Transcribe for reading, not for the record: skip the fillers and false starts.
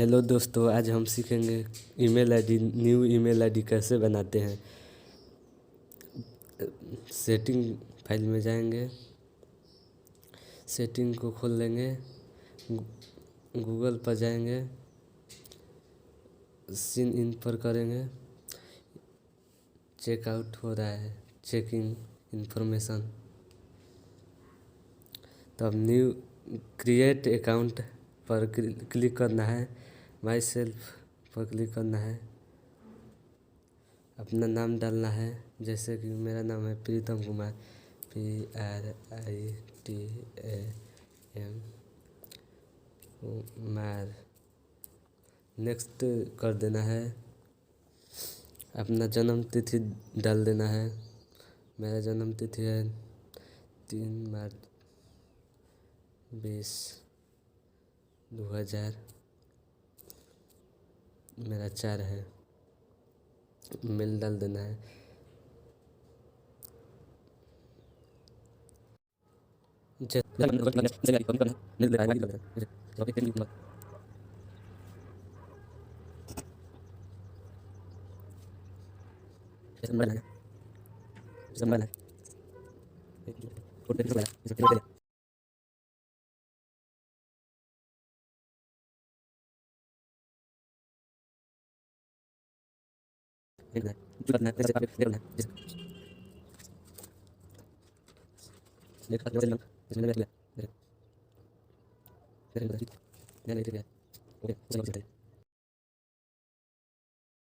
Hello दोस्तों, आज हम सीखेंगे न्यू ईमेल आईडी कैसे बनाते हैं। सेटिंग फाइल में जाएंगे, सेटिंग को खोल लेंगे, गूगल पर जाएंगे, साइन इन पर करेंगे। चेकआउट हो रहा है, चेकिंग इंफॉर्मेशन। तब न्यू क्रिएट अकाउंट पर क्लिक करना है, माई सेल्फ पर क्लिक करना है, अपना नाम डालना है। जैसे कि मेरा नाम है प्रीतम कुमार, PRITAM कुमार। नेक्स्ट कर देना है, अपना जन्म तिथि डाल देना है। मेरा जन्म तिथि है 3 मार्च 2020, मेरा 4 है। मेल डाल देना है।